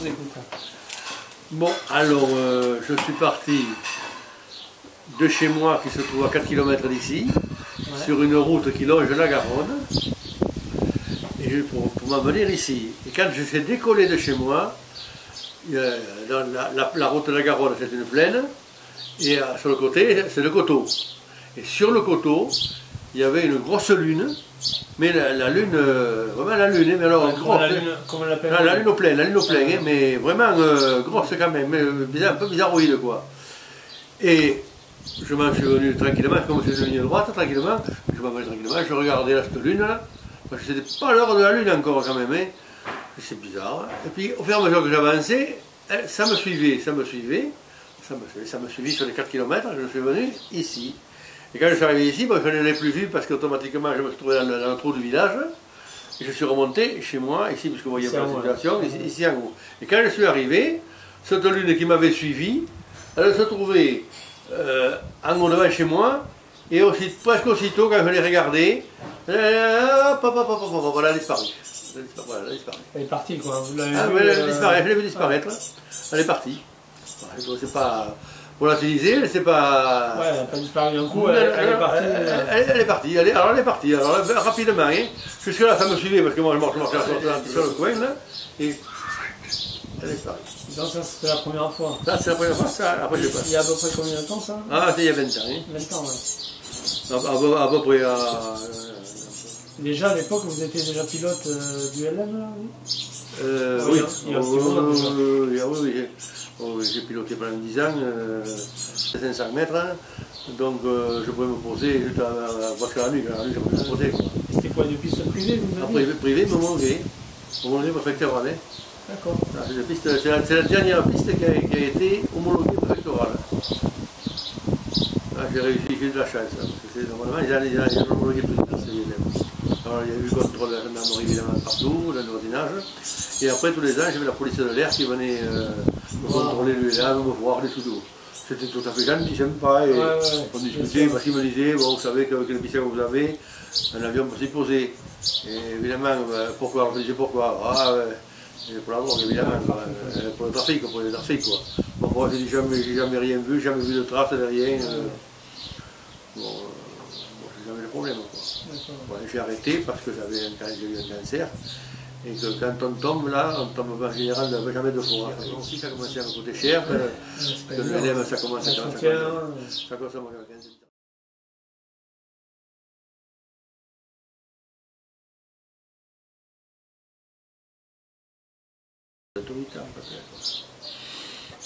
vous écoute. Bon, alors, je suis parti de chez moi, qui se trouve à 4 km d'ici, sur une route qui longe la Garonne, et pour m'en venir ici. Et quand je suis décollé de chez moi, dans la route de la Garonne, c'est une plaine, et sur le côté, c'est le coteau. Et sur le coteau, il y avait une grosse lune, mais la lune, vraiment la lune, mais alors grosse. Comment on l'appelle? La lune au plein, hein, mais vraiment grosse quand même, mais un peu bizarroïde quoi. Et je m'en suis venu tranquillement, comme c'est une ligne droite, tranquillement, je m'en venais tranquillement, je regardais là, cette lune là, parce que c'était pas l'heure de la lune encore quand même, hein. C'est bizarre. Et puis au fur et à mesure que j'avançais, ça me suivait sur les 4 km, je suis venu ici. Et quand je suis arrivé ici, bon, je ne l'ai plus vu parce qu'automatiquement je me suis trouvé dans le trou du village. Et je suis remonté chez moi, ici, parce que vous voyez pas la situation, ici en haut. Et quand je suis arrivé, cette lune qui m'avait suivi, elle se trouvait en haut devant chez moi, et aussi, presque aussitôt, quand je l'ai regardée, elle a disparu. Voilà, elle a disparu. Elle est partie quoi, vous l'avez je l'ai vu disparaître, elle est partie. C'est pas... Pour l'utiliser, c'est pas... Ouais, elle n'a pas disparu d'un coup, elle est partie. Elle est partie, elle est partie, alors rapidement, hein. Jusque là ça me suivait parce que moi je marchais sur le coin là, et elle est disparue. Donc ça c'était la première fois. Ça c'est la première fois, ça, après je sais pas. Il y a à peu près combien de temps ça? Ah c'était il y a 20 ans, hein. 20 ans, ouais. À peu près Déjà à l'époque vous étiez déjà pilote du LM là? Oui. Oui, j'ai piloté pendant 10 ans, 500 mètres, donc je pouvais me poser juste parce qu'à la nuit, je pouvais me poser. C'était quoi, des pistes privées vous m'avez dit? Privé, homologué préfectoral. Hein. D'accord. C'est la dernière piste qui a été homologuée préfectorale. J'ai réussi, j'ai eu de la chance, parce que normalement ils ont homologué plus de pistes. Alors il y a eu le contrôle de la gendarmerie évidemment partout, le voisinage, et après tous les ans j'avais la police de l'air qui venait me contrôler le là, me voir les sous-dos. C'était tout à fait gentil, sympa, et on discutait parce qu'il me disait, bon, vous savez qu'avec le piscine que vous avez, un avion peut s'y poser. Et évidemment, pourquoi? On me disait pourquoi? Pour la drogue évidemment, pour le trafic quoi. Bon, moi j'ai jamais rien vu, jamais vu de traces de rien. J'ai jamais de problème quoi. Bon, j'ai arrêté parce que j'ai eu un cancer. Et que quand on tombe là, on tombe en général jamais deux fois. Aussi ça commençait à me coûter cher, que le LM ça commence à consomme à 15 ans.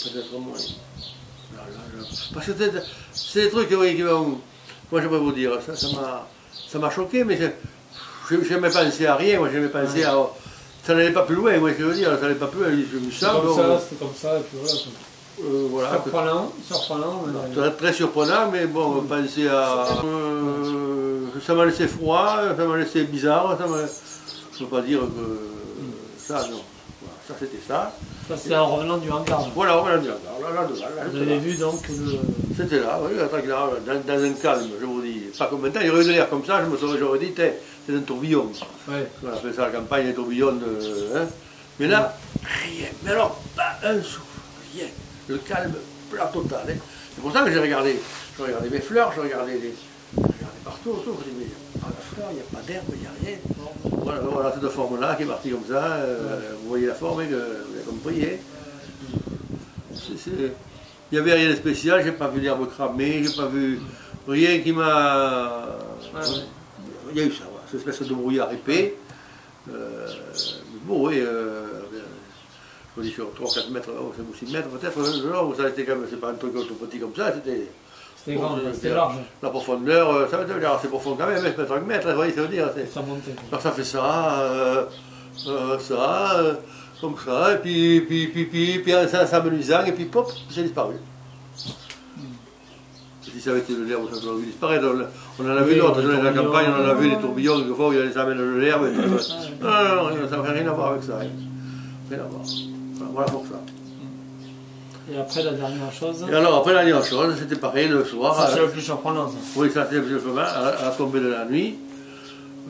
Peut-être moins. Parce que c'est des trucs qui vont... Moi je peux vous dire, ça m'a choqué, mais je n'ai pensé à rien, moi je n'ai pensé à... Ça n'allait pas plus loin, moi je veux dire, ça n'allait pas plus loin, je me sens... C'était comme ça, et puis voilà. Surprenant. Très surprenant, mais bon, penser à... ça m'a laissé froid, ça m'a laissé bizarre, je ne peux pas dire que... Ça, non. Voilà, ça c'était ça. Ça c'était en revenant du hangar. Voilà, en revenant du hangar, là. Vous avez vu donc le... C'était là, oui, dans un calme, je vous dis. Pas comme maintenant, il y aurait eu de l'air comme ça, j'aurais dit, c'est un tourbillon. Ouais. On appelle ça la campagne, un tourbillon de... Hein. Mais là, rien. Mais alors, pas un souffle, rien. Le calme plat total. Hein. C'est pour ça que j'ai regardé. Je regardais mes fleurs, je regardais partout autour. Je dis, mais il n'y a pas de fleurs, il n'y a pas d'herbe, il n'y a rien. Voilà cette forme-là qui est partie comme ça. Vous voyez la forme, vous avez compris. Hein. Il n'y avait rien de spécial, j'ai pas vu l'herbe cramée, j'ai pas vu rien qui m'a... Il y a eu ça, voilà, cette espèce de brouillard épais. Bon, oui, je vous dis sur 3-4 mètres, 5 ou 6 mètres peut-être, ça était quand même, c'est pas un truc tout petit comme ça, c'était grand, c'était large. La profondeur, ça veut dire assez profond quand même, 5 mètres, vous voyez, ça veut dire. Ça montait. Alors ça fait ça, comme ça, et puis ça s'amenuisant, et puis pop, c'est disparu. Si ça avait été de l'herbe, ça aurait vu disparaître. On en a vu d'autres, dans la campagne, on en a vu des tourbillons, quelquefois, où il y a des amènes de l'herbe. Non, ça n'a rien à voir avec ça. Rien à voir. Voilà pour ça. Et après, la dernière chose. Et alors, après la dernière chose, c'était pareil le soir. Ça, c'est le plus surprenant, ça. Oui, ça, c'est le plus surprenant. À la tombée de la nuit,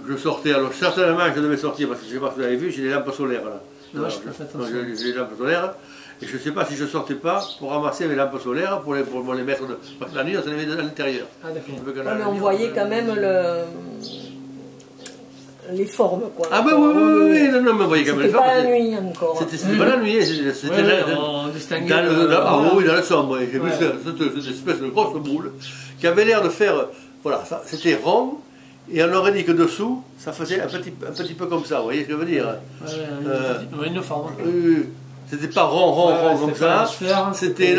je sortais, alors certainement je devais sortir, parce que je ne sais pas si vous avez vu, j'ai des lampes solaires là. Non, je peux faire attention. J'ai des lampes solaires, et je ne sais pas si je ne sortais pas pour ramasser mes lampes solaires, pour les mettre, parce que la nuit on se les met à l'intérieur. Ah d'accord. Mais on voyait quand même les formes, quoi. Ah ben oui, non, mais vous voyez quand même les formes. C'était pas la nuit encore. C'était pas la nuit, c'était dans le sombre. J'ai vu cette espèce de grosse boule qui avait l'air de faire, voilà, c'était rond, et on aurait dit que dessous, ça faisait un petit peu comme ça, vous voyez ce que je veux dire? Une forme. C'était pas rond comme ça, c'était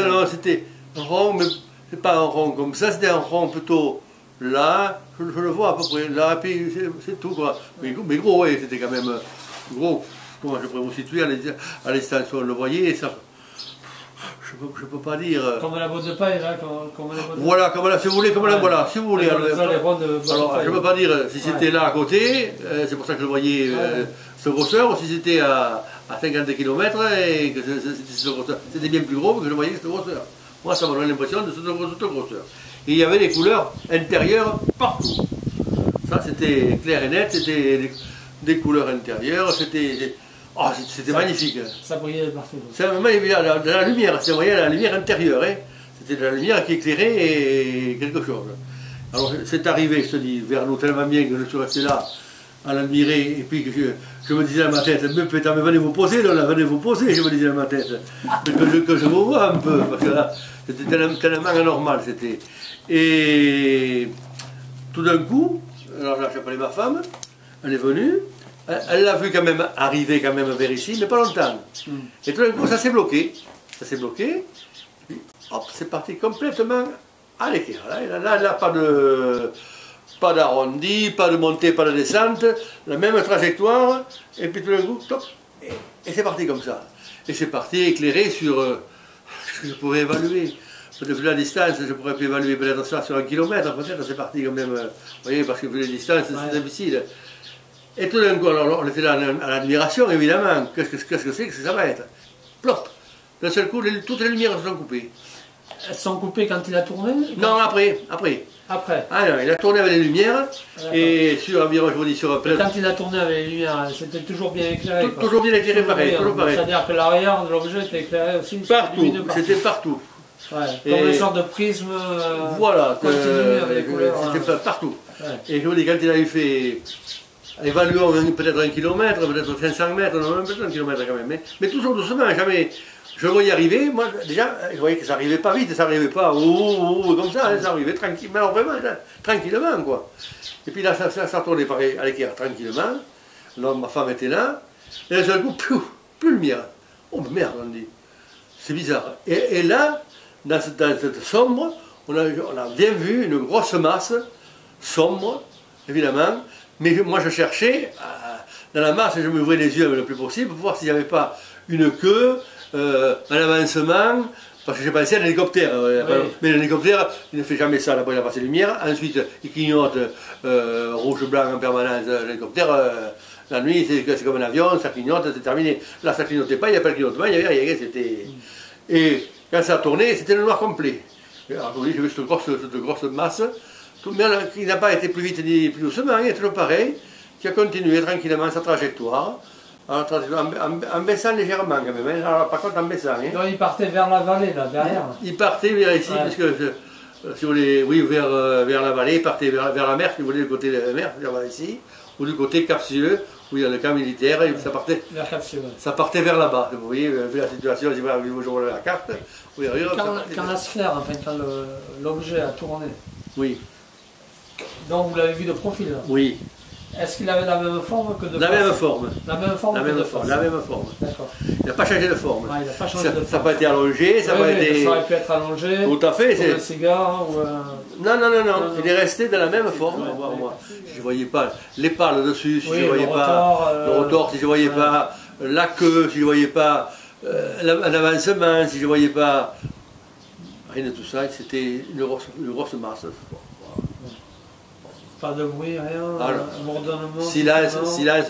rond, mais c'est pas un rond comme ça, c'était un rond plutôt là, je le vois à peu près, là, et puis c'est tout quoi. Mais gros, oui, c'était quand même gros. Comment je pourrais vous situer à distance où on le voyait, ça, je peux pas dire. Comme la botte de paille, là, voilà, comme là, si vous voulez, comme là, voilà, si vous voulez. Alors, je peux pas dire si c'était là à côté, c'est pour ça que je voyais ce grosseur, ou si c'était à 50 km et que c'était bien plus gros que je voyais cette grosseur. Moi, ça m'a donné l'impression de cette grosseur. Et il y avait des couleurs intérieures partout. Ça, c'était clair et net, c'était des couleurs intérieures, c'était magnifique. Ça brillait partout. C'est de la lumière, c'est la lumière intérieure. Hein. C'était de la lumière qui éclairait quelque chose. Alors, c'est arrivé, je te dis, vers nous tellement bien que je suis resté là à l'admirer, et puis que je me disais dans ma tête, mais putain, mais venez vous poser, là, venez vous poser, je me disais dans ma tête, que je vous vois un peu, parce que là, c'était tellement anormal, c'était. Et tout d'un coup, alors là, j'ai appelé ma femme, elle est venue, elle l'a vu quand même arriver quand même vers ici, mais pas longtemps. Et tout d'un coup, ça s'est bloqué, puis hop, c'est parti complètement à l'équerre. Là, pas d'arrondi, pas de montée, pas de descente, la même trajectoire, et puis tout d'un coup, top, et c'est parti comme ça. Et c'est parti éclairé sur ce que je pourrais évaluer. Peut-être la distance, je pourrais évaluer peut-être ça sur 1 km, peut-être c'est parti quand même, vous voyez, parce que les distances, c'est difficile. Et tout d'un coup, alors, on était là à l'admiration, évidemment, qu'est-ce que c'est que ça va être? Plop! D'un seul coup, toutes les lumières se sont coupées. Elles se sont coupées quand il a tourné? Non, après. Ah non, il a tourné avec les lumières, et sur environ, je vous dis, sur quand il a tourné avec les lumières, c'était toujours bien éclairé? Toujours bien éclairé, pareil. C'est-à-dire que l'arrière de l'objet était éclairé aussi? Partout, c'était partout. Ouais, comme le genre de prisme voilà, continu avec les couleurs. C'était partout. Ouais. Et je vous dis, quand il a eu fait, évaluons peut-être 1 km, peut-être 500 mètres, non, peut-être 1 km quand même, mais toujours doucement, jamais. Je le voyais arriver, moi déjà, je voyais que ça n'arrivait pas vite, ça n'arrivait pas comme ça, ça arrivait tranquillement, alors vraiment, tranquillement quoi. Et puis là, ça tournait à l'équerre tranquillement, là, ma femme était là, et d'un seul coup, plus de lumière. Oh merde, on dit, c'est bizarre. Et là, dans cette sombre, on a bien vu une grosse masse sombre, évidemment, mais moi je cherchais, dans la masse, je m'ouvrais les yeux le plus possible pour voir s'il n'y avait pas une queue, un avancement, parce que j'ai pensé à l'hélicoptère, mais l'hélicoptère, il ne fait jamais ça, d'abord il a passé lumière, ensuite il clignote rouge-blanc en permanence, l'hélicoptère, la nuit c'est comme un avion, ça clignote, c'est terminé. Là ça clignotait pas, il n'y a pas de clignotement, il n'y avait rien, c'était... Et quand ça a tourné, c'était le noir complet. Alors j'ai vu cette grosse masse, mais qui n'a pas été plus vite ni plus doucement, il est toujours pareil, qui a continué tranquillement sa trajectoire, en baissant légèrement quand même, alors, par contre en baissant. Hein. Donc il partait vers la vallée, là, derrière. Il partait vers ici, puisque, si vous voulez, oui, vers la vallée, il partait vers la mer, si vous voulez, du côté de la mer, vers ici, ou du côté Capsieux, où il y a le camp militaire, et ça partait, ça partait vers là-bas. Vous voyez, vu la situation, si vous jouez la carte, oui, quand la sphère, enfin, quand l'objet a tourné. Oui. Donc vous l'avez vu de profil là. Oui. Est-ce qu'il avait la même forme que de La même forme. La même forme. La même forme. D'accord. Il n'a pas changé de forme. Ah, il n'a pas changé de forme. Ça n'a pas été allongé, ça n'a pas été... Ça aurait pu être allongé. Tout à fait. Comme un cigare ou Non. Il est resté de la même forme. Moi, je ne voyais pas les pales dessus, si je ne voyais pas le rotor, si je ne voyais pas la queue, si je ne voyais pas un avancement, si je ne voyais pas... Rien de tout ça, c'était une grosse masse. Pas de bruit, rien, un bourdonnement. Silence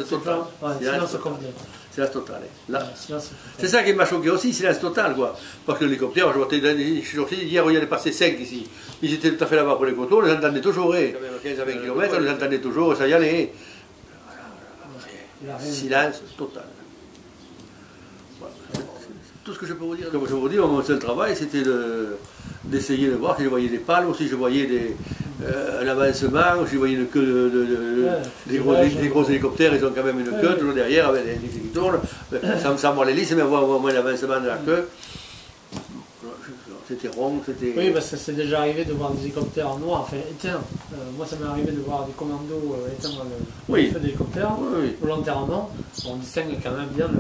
total. Silence complet. Silence total. C'est ça qui m'a choqué aussi, silence total quoi. Parce que l'hélicoptère, je suis sorti hier, il y en a passé 5 ici. Ils étaient tout à fait là-bas pour les coteaux, on les entendait toujours. Quand même 15 à 20 km, on les entendait toujours, ça y allait. silence total. Voilà. C'est tout ce que je peux vous dire. Comme je vous dis, mon seul travail, c'était d'essayer de voir si je voyais des palmes, ou si je voyais un avancement, ou si je voyais une queue des gros hélicoptères, ils ont quand même une queue toujours derrière avec des qui tournent, sans voir l'hélice, mais voir au moins l'avancement de la queue. C'était rond, c'était... Oui, parce que c'est déjà arrivé de voir des hélicoptères noirs, enfin éteints. Moi, ça m'est arrivé de voir des commandos éteindre le feu d'hélicoptère, volontairement. On distingue quand même bien le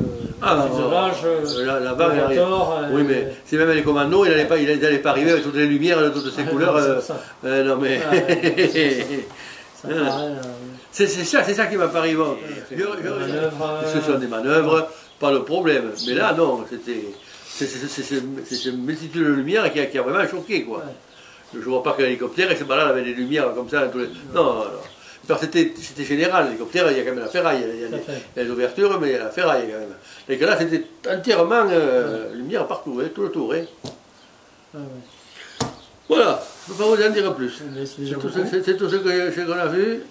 fuselage, la barre arrive. Oui, mais c'est même les commandos, il n'allait pas arriver avec toutes les lumières de toutes ces couleurs. Non, mais... c'est ça qui m'a pas arrivé. Ce sont des manœuvres, pas de problème. Mais là, non, c'était... C'est cette multitude de lumières qui a vraiment choqué, quoi. Ouais. Je ne vois pas qu'un hélicoptère et se balade avec des lumières comme ça. Non. C'était général, l'hélicoptère, il y a quand même la ferraille. Il y a les ouvertures, mais il y a la ferraille quand même. Et que là, c'était entièrement lumière partout, tout le tour. Voilà, je ne peux pas vous en dire plus. C'est tout ce qu'on a vu.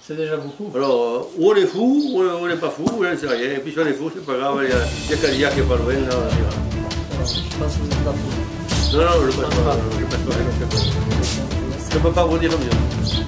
C'est déjà beaucoup. Alors, ou on est fou, ou on n'est pas fou, ou on ne sait rien. Et puis si on est fou, c'est pas grave, il y a Calia qui n'est pas loin, là, on dira. Je pense que vous êtes pas fou. Non, je ne passe pas. Je ne peux pas vous dire mieux.